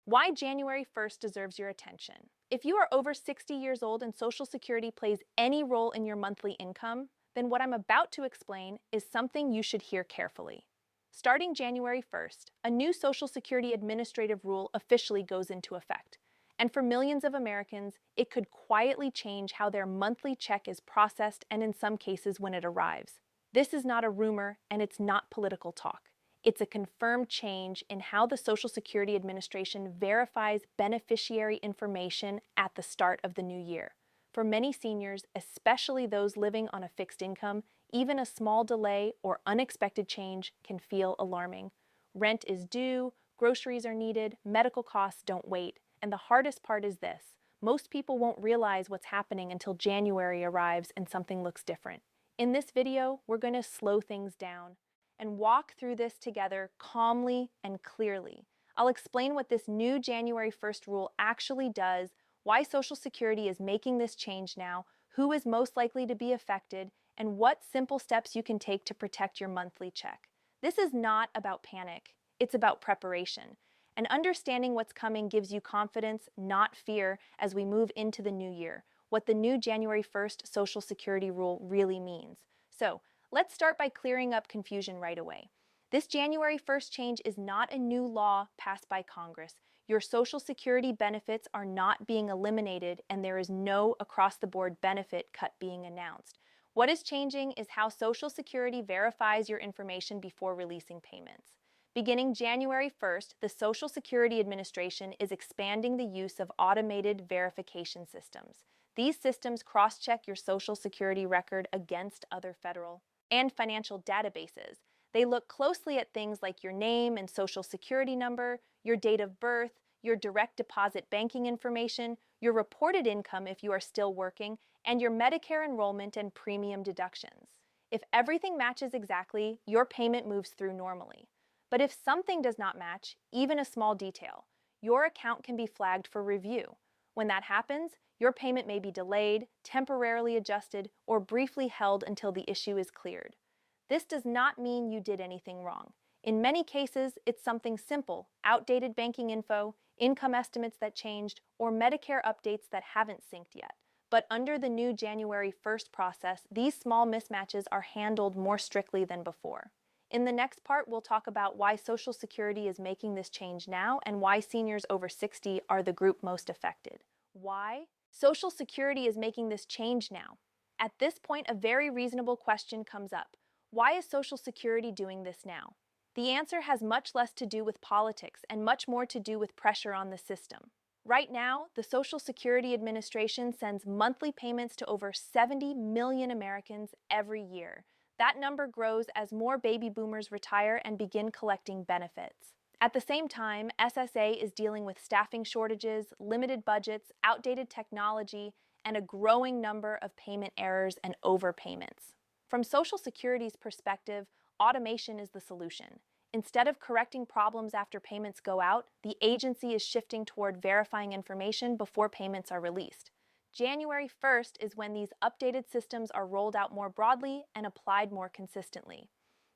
Why January 1st deserves your attention. If you are over 60 years old and Social Security plays any role in your monthly income, then what I'm about to explain is something you should hear carefully. Starting January 1st, a new Social Security administrative rule officially goes into effect. And for millions of Americans, it could quietly change how their monthly check is processed and in some cases when it arrives. This is not a rumor and it's not political talk. It's a confirmed change in how the Social Security Administration verifies beneficiary information at the start of the new year. For many seniors, especially those living on a fixed income, even a small delay or unexpected change can feel alarming. Rent is due, groceries are needed, medical costs don't wait. And the hardest part is this: most people won't realize what's happening until January arrives and something looks different. In this video, we're going to slow things down and walk through this together calmly and clearly. I'll explain what this new January 1st rule actually does, why Social Security is making this change now, who is most likely to be affected, and what simple steps you can take to protect your monthly check. This is not about panic, it's about preparation. And understanding what's coming gives you confidence, not fear, as we move into the new year, what the new January 1st Social Security rule really means. So, let's start by clearing up confusion right away. This January 1st change is not a new law passed by Congress. Your Social Security benefits are not being eliminated, and there is no across-the-board benefit cut being announced. What is changing is how Social Security verifies your information before releasing payments. Beginning January 1st, the Social Security Administration is expanding the use of automated verification systems. These systems cross-check your Social Security record against other federal and financial databases. They look closely at things like your name and Social Security number, your date of birth, your direct deposit banking information, your reported income if you are still working, and your Medicare enrollment and premium deductions. If everything matches exactly, your payment moves through normally. But if something does not match, even a small detail, your account can be flagged for review. When that happens, your payment may be delayed, temporarily adjusted, or briefly held until the issue is cleared. This does not mean you did anything wrong. In many cases, it's something simple: outdated banking info, income estimates that changed, or Medicare updates that haven't synced yet. But under the new January 1st process, these small mismatches are handled more strictly than before. In the next part, we'll talk about why Social Security is making this change now and why seniors over 60 are the group most affected. Why? Social Security is making this change now. At this point, a very reasonable question comes up. Why is Social Security doing this now? The answer has much less to do with politics and much more to do with pressure on the system. Right now, the Social Security Administration sends monthly payments to over 70 million Americans every year. That number grows as more baby boomers retire and begin collecting benefits. At the same time, SSA is dealing with staffing shortages, limited budgets, outdated technology, and a growing number of payment errors and overpayments. From Social Security's perspective, automation is the solution. Instead of correcting problems after payments go out, the agency is shifting toward verifying information before payments are released. January 1st is when these updated systems are rolled out more broadly and applied more consistently.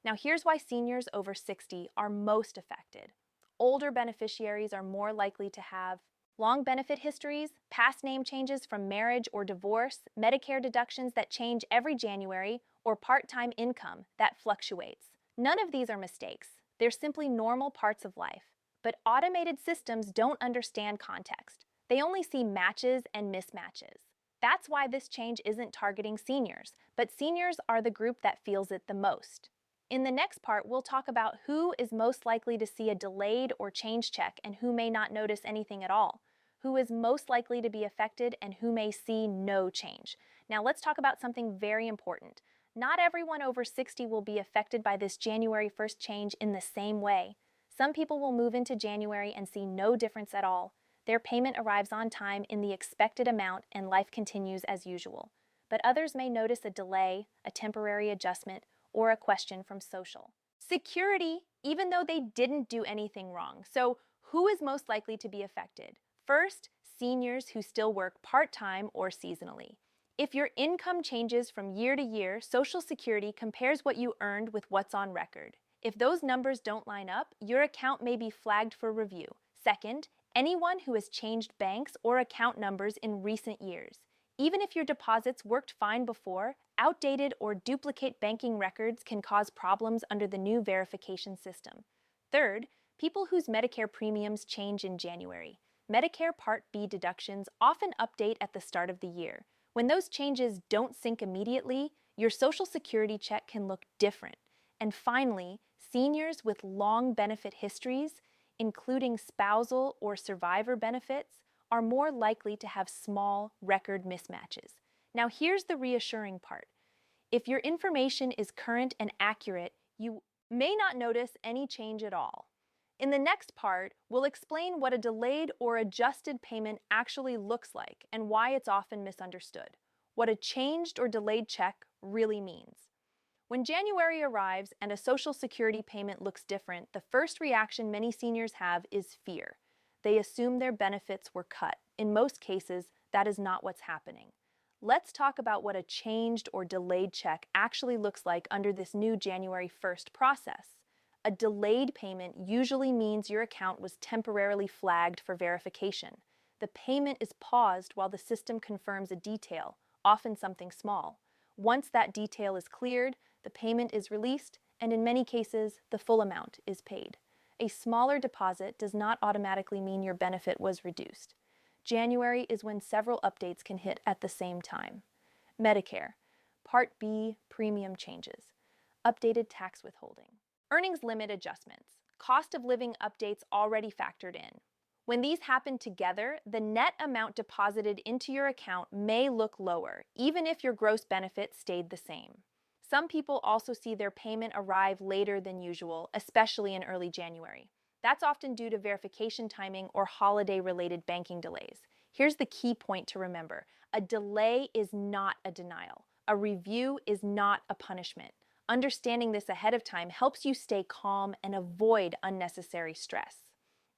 Now here's why seniors over 60 are most affected. Older beneficiaries are more likely to have long benefit histories, past name changes from marriage or divorce, Medicare deductions that change every January, or part-time income that fluctuates. None of these are mistakes. They're simply normal parts of life. But automated systems don't understand context. They only see matches and mismatches. That's why this change isn't targeting seniors, but seniors are the group that feels it the most. In the next part, we'll talk about who is most likely to see a delayed or changed check and who may not notice anything at all, who is most likely to be affected and who may see no change. Now let's talk about something very important. Not everyone over 60 will be affected by this January 1st change in the same way. Some people will move into January and see no difference at all. Their payment arrives on time in the expected amount and life continues as usual. But others may notice a delay, a temporary adjustment, or a question from Social Security, even though they didn't do anything wrong. So who is most likely to be affected? First, seniors who still work part-time or seasonally. If your income changes from year to year, Social Security compares what you earned with what's on record. If those numbers don't line up, your account may be flagged for review. Second, anyone who has changed banks or account numbers in recent years. Even if your deposits worked fine before, outdated or duplicate banking records can cause problems under the new verification system. Third, people whose Medicare premiums change in January. Medicare Part B deductions often update at the start of the year. When those changes don't sync immediately, your Social Security check can look different. And finally, seniors with long benefit histories, including spousal or survivor benefits, are more likely to have small record mismatches. Now, here's the reassuring part. If your information is current and accurate, you may not notice any change at all. In the next part, we'll explain what a delayed or adjusted payment actually looks like and why it's often misunderstood, what a changed or delayed check really means. When January arrives and a Social Security payment looks different, the first reaction many seniors have is fear. They assume their benefits were cut. In most cases, that is not what's happening. Let's talk about what a changed or delayed check actually looks like under this new January 1st process. A delayed payment usually means your account was temporarily flagged for verification. The payment is paused while the system confirms a detail, often something small. Once that detail is cleared, the payment is released, and in many cases, the full amount is paid. A smaller deposit does not automatically mean your benefit was reduced. January is when several updates can hit at the same time. Medicare, Part B premium changes, updated tax withholding, earnings limit adjustments, cost of living updates already factored in. When these happen together, the net amount deposited into your account may look lower, even if your gross benefit stayed the same. Some people also see their payment arrive later than usual, especially in early January. That's often due to verification timing or holiday-related banking delays. Here's the key point to remember. A delay is not a denial. A review is not a punishment. Understanding this ahead of time helps you stay calm and avoid unnecessary stress.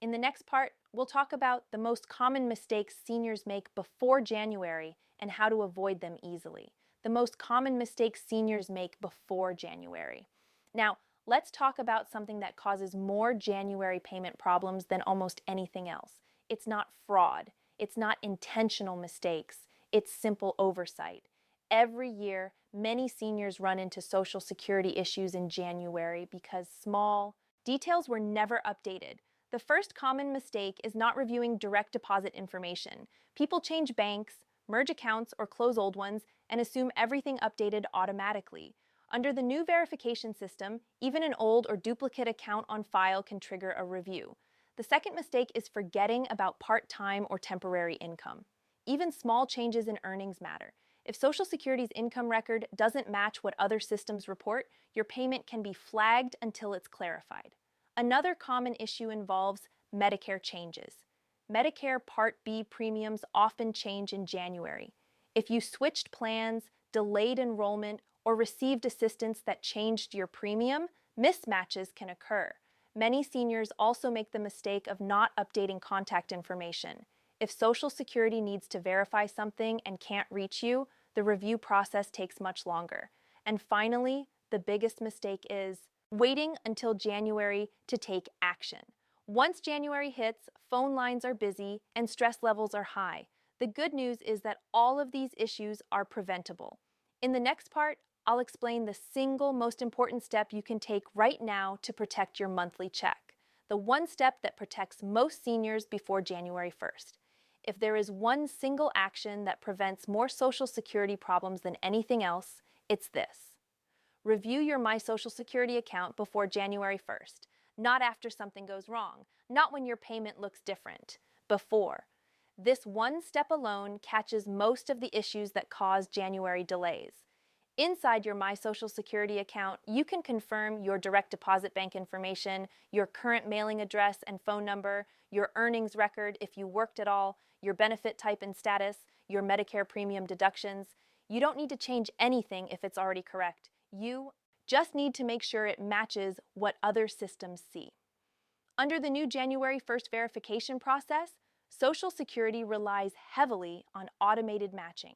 In the next part, we'll talk about the most common mistakes seniors make before January and how to avoid them easily. The most common mistakes seniors make before January. Now, let's talk about something that causes more January payment problems than almost anything else. It's not fraud. It's not intentional mistakes. It's simple oversight. Every year, many seniors run into Social Security issues in January because small details were never updated. The first common mistake is not reviewing direct deposit information. People change banks, merge accounts, or close old ones and assume everything updated automatically. Under the new verification system, even an old or duplicate account on file can trigger a review. The second mistake is forgetting about part-time or temporary income. Even small changes in earnings matter. If Social Security's income record doesn't match what other systems report, your payment can be flagged until it's clarified. Another common issue involves Medicare changes. Medicare Part B premiums often change in January. If you switched plans, delayed enrollment, or received assistance that changed your premium, mismatches can occur. Many seniors also make the mistake of not updating contact information. If Social Security needs to verify something and can't reach you, the review process takes much longer. And finally, the biggest mistake is waiting until January to take action. Once January hits, phone lines are busy and stress levels are high. The good news is that all of these issues are preventable. In the next part, I'll explain the single most important step you can take right now to protect your monthly check. The one step that protects most seniors before January 1st. If there is one single action that prevents more Social Security problems than anything else, it's this. Review your My Social Security account before January 1st. Not after something goes wrong. Not when your payment looks different. Before. This one step alone catches most of the issues that cause January delays. Inside your My Social Security account, you can confirm your direct deposit bank information, your current mailing address and phone number, your earnings record if you worked at all, your benefit type and status, your Medicare premium deductions. You don't need to change anything if it's already correct. You just need to make sure it matches what other systems see. Under the new January 1st verification process, Social Security relies heavily on automated matching.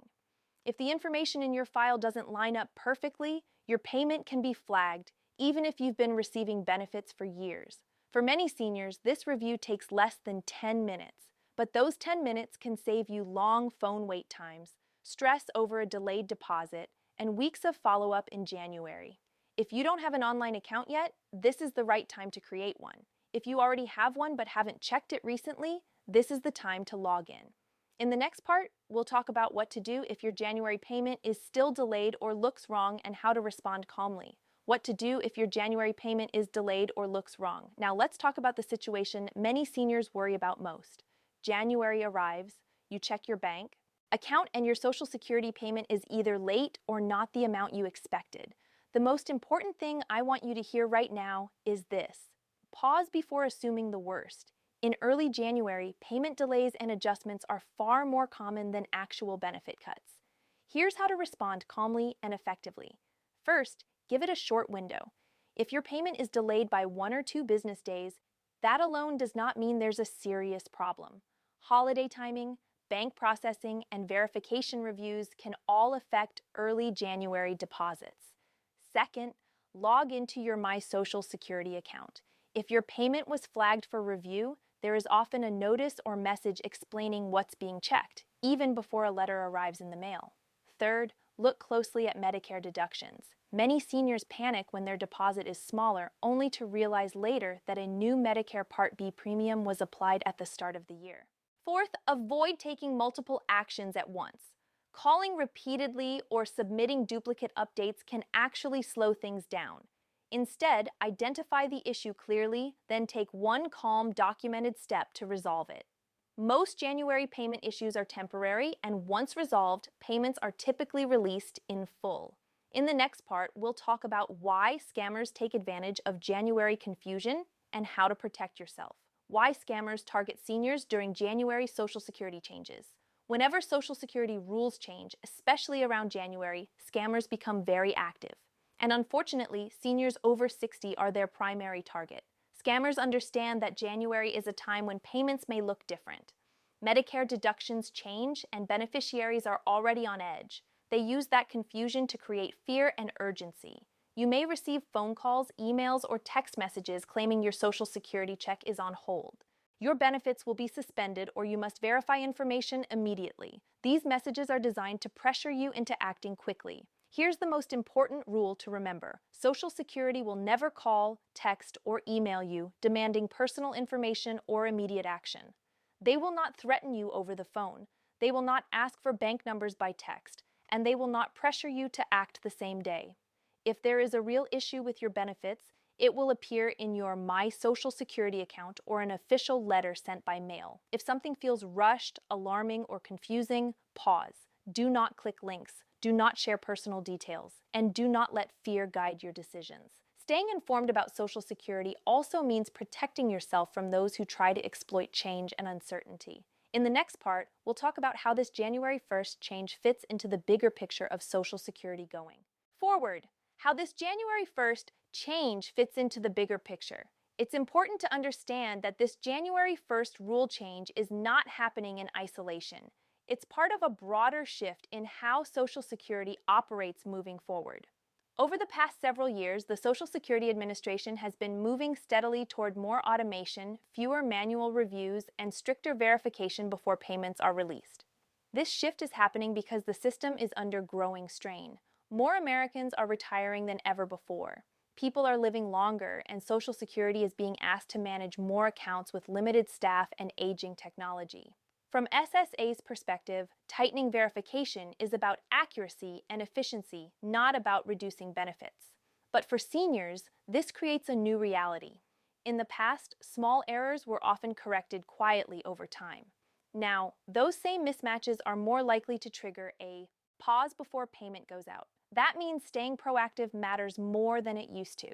If the information in your file doesn't line up perfectly, your payment can be flagged, even if you've been receiving benefits for years. For many seniors, this review takes less than 10 minutes, but those 10 minutes can save you long phone wait times, stress over a delayed deposit, and weeks of follow-up in January. If you don't have an online account yet, this is the right time to create one. If you already have one but haven't checked it recently, this is the time to log in. In the next part, we'll talk about what to do if your January payment is still delayed or looks wrong and how to respond calmly. What to do if your January payment is delayed or looks wrong. Now let's talk about the situation many seniors worry about most. January arrives, you check your bank account, and your Social Security payment is either late or not the amount you expected. The most important thing I want you to hear right now is this. Pause before assuming the worst. In early January, payment delays and adjustments are far more common than actual benefit cuts. Here's how to respond calmly and effectively. First, give it a short window. If your payment is delayed by 1 or 2 business days, that alone does not mean there's a serious problem. Holiday timing, bank processing, and verification reviews can all affect early January deposits. Second, log into your My Social Security account. If your payment was flagged for review, there is often a notice or message explaining what's being checked, even before a letter arrives in the mail. Third, look closely at Medicare deductions. Many seniors panic when their deposit is smaller, only to realize later that a new Medicare Part B premium was applied at the start of the year. Fourth, avoid taking multiple actions at once. Calling repeatedly or submitting duplicate updates can actually slow things down. Instead, identify the issue clearly, then take one calm, documented step to resolve it. Most January payment issues are temporary, and once resolved, payments are typically released in full. In the next part, we'll talk about why scammers take advantage of January confusion and how to protect yourself. Why scammers target seniors during January Social Security changes. Whenever Social Security rules change, especially around January, scammers become very active. And unfortunately, seniors over 60 are their primary target. Scammers understand that January is a time when payments may look different. Medicare deductions change and beneficiaries are already on edge. They use that confusion to create fear and urgency. You may receive phone calls, emails, or text messages claiming your Social Security check is on hold. Your benefits will be suspended or you must verify information immediately. These messages are designed to pressure you into acting quickly. Here's the most important rule to remember. Social Security will never call, text, or email you demanding personal information or immediate action. They will not threaten you over the phone. They will not ask for bank numbers by text, and they will not pressure you to act the same day. If there is a real issue with your benefits, it will appear in your My Social Security account or an official letter sent by mail. If something feels rushed, alarming, or confusing, pause. Do not click links. Do not share personal details. And do not let fear guide your decisions. Staying informed about Social Security also means protecting yourself from those who try to exploit change and uncertainty. In the next part, we'll talk about how this January 1st change fits into the bigger picture of Social Security going forward. How this January 1st change fits into the bigger picture. It's important to understand that this January 1st rule change is not happening in isolation. It's part of a broader shift in how Social Security operates moving forward. Over the past several years, the Social Security Administration has been moving steadily toward more automation, fewer manual reviews, and stricter verification before payments are released. This shift is happening because the system is under growing strain. More Americans are retiring than ever before. People are living longer, and Social Security is being asked to manage more accounts with limited staff and aging technology. From SSA's perspective, tightening verification is about accuracy and efficiency, not about reducing benefits. But for seniors, this creates a new reality. In the past, small errors were often corrected quietly over time. Now, those same mismatches are more likely to trigger a pause before payment goes out. That means staying proactive matters more than it used to.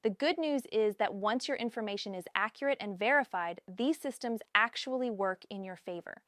The good news is that once your information is accurate and verified, these systems actually work in your favor.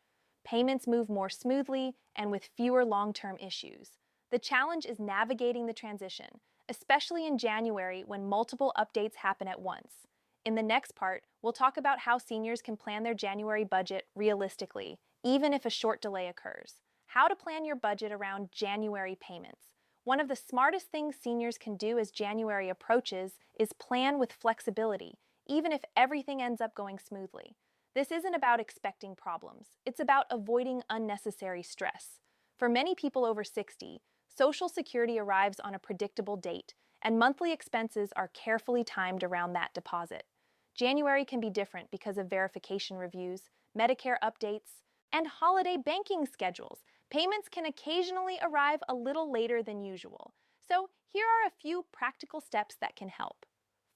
Payments move more smoothly and with fewer long-term issues. The challenge is navigating the transition, especially in January when multiple updates happen at once. In the next part, we'll talk about how seniors can plan their January budget realistically, even if a short delay occurs. How to plan your budget around January payments. One of the smartest things seniors can do as January approaches is plan with flexibility. even if everything ends up going smoothly. This isn't about expecting problems, it's about avoiding unnecessary stress. For many people over 60, Social Security arrives on a predictable date, and monthly expenses are carefully timed around that deposit. January can be different because of verification reviews, Medicare updates, and holiday banking schedules. Payments can occasionally arrive a little later than usual. So, here are a few practical steps that can help.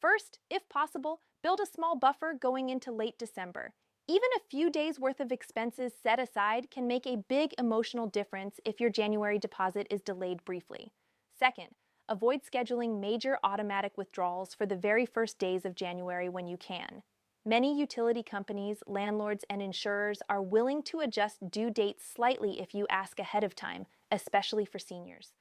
First, if possible, build a small buffer going into late December. Even a few days' worth of expenses set aside can make a big emotional difference if your January deposit is delayed briefly. Second, avoid scheduling major automatic withdrawals for the very first days of January when you can. Many utility companies, landlords, and insurers are willing to adjust due dates slightly if you ask ahead of time, especially for seniors.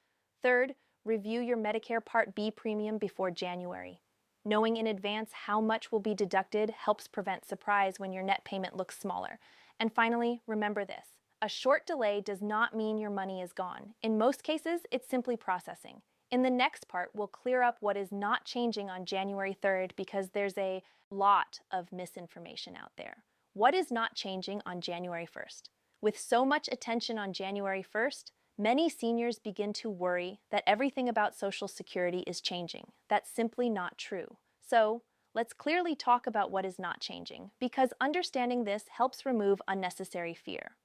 Third, review your Medicare Part B premium before January. Knowing in advance how much will be deducted helps prevent surprise when your net payment looks smaller. And finally, remember this. A short delay does not mean your money is gone. In most cases, it's simply processing. In the next part, we'll clear up what is not changing on January 3rd because there's a lot of misinformation out there. What is not changing on January 1st? With so much attention on January 1st, many seniors begin to worry that everything about Social Security is changing. That's simply not true. So, let's clearly talk about what is not changing, because understanding this helps remove unnecessary fear.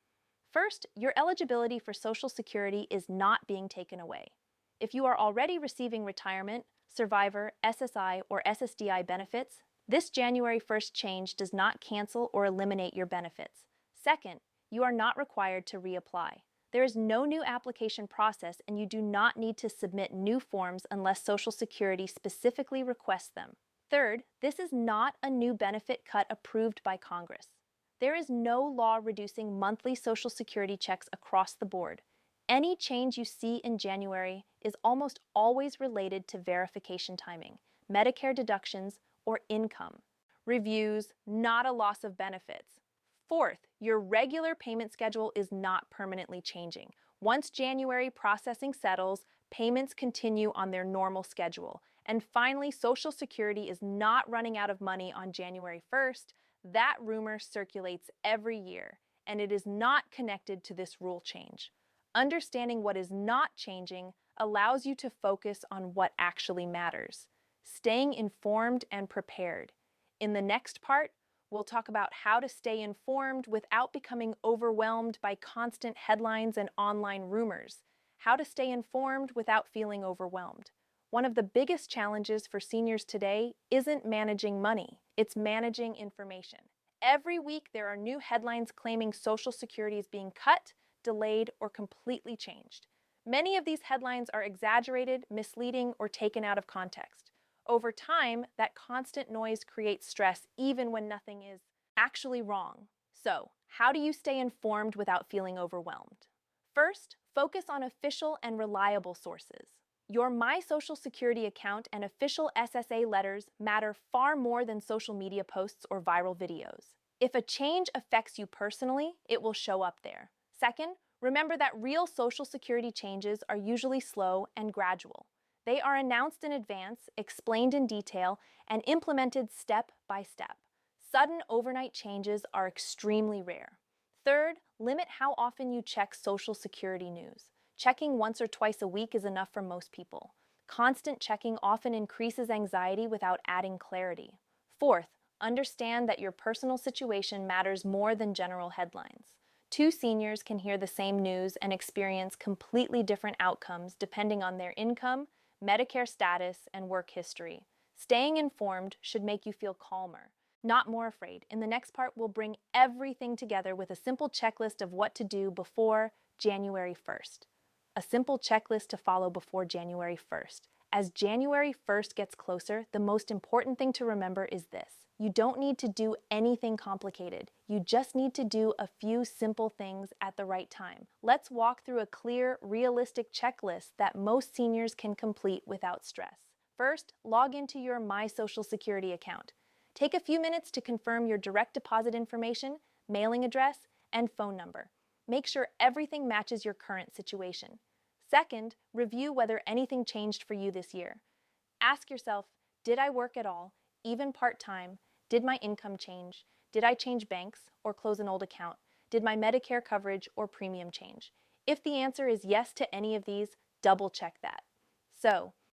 First, your eligibility for Social Security is not being taken away. If you are already receiving retirement, survivor, SSI, or SSDI benefits, this January 1st change does not cancel or eliminate your benefits. Second, you are not required to reapply. There is no new application process, and you do not need to submit new forms unless Social Security specifically requests them. Third, this is not a new benefit cut approved by Congress. There is no law reducing monthly Social Security checks across the board. Any change you see in January is almost always related to verification timing, Medicare deductions, or income. Reviews, not a loss of benefits. Fourth, your regular payment schedule is not permanently changing. Once January processing settles, payments continue on their normal schedule. And finally, Social Security is not running out of money on January 1st. That rumor circulates every year, and it is not connected to this rule change. Understanding what is not changing allows you to focus on what actually matters, staying informed and prepared. In the next part, we'll talk about how to stay informed without becoming overwhelmed by constant headlines and online rumors, how to stay informed without feeling overwhelmed. One of the biggest challenges for seniors today isn't managing money, it's managing information. Every week, there are new headlines claiming Social Security is being cut, delayed, or completely changed. Many of these headlines are exaggerated, misleading, or taken out of context. Over time, that constant noise creates stress even when nothing is actually wrong. So, how do you stay informed without feeling overwhelmed? First, focus on official and reliable sources. Your My Social Security account and official SSA letters matter far more than social media posts or viral videos. If a change affects you personally, it will show up there. Second, remember that real Social Security changes are usually slow and gradual. They are announced in advance, explained in detail, and implemented step by step. Sudden overnight changes are extremely rare. Third, limit how often you check Social Security news. Checking once or twice a week is enough for most people. Constant checking often increases anxiety without adding clarity. Fourth, understand that your personal situation matters more than general headlines. Two seniors can hear the same news and experience completely different outcomes depending on their income, Medicare status, and work history. Staying informed should make you feel calmer, not more afraid. In the next part, we'll bring everything together with a simple checklist of what to do before January 1st. A simple checklist to follow before January 1st. As January 1st gets closer, the most important thing to remember is this. You don't need to do anything complicated. You just need to do a few simple things at the right time. Let's walk through a clear, realistic checklist that most seniors can complete without stress. First, log into your My Social Security account. Take a few minutes to confirm your direct deposit information, mailing address, and phone number. Make sure everything matches your current situation. Second, review whether anything changed for you this year. Ask yourself, did I work at all, even part-time, Did my income change? Did I change banks or close an old account? Did my Medicare coverage or premium change? If the answer is yes to any of these, double check that. So,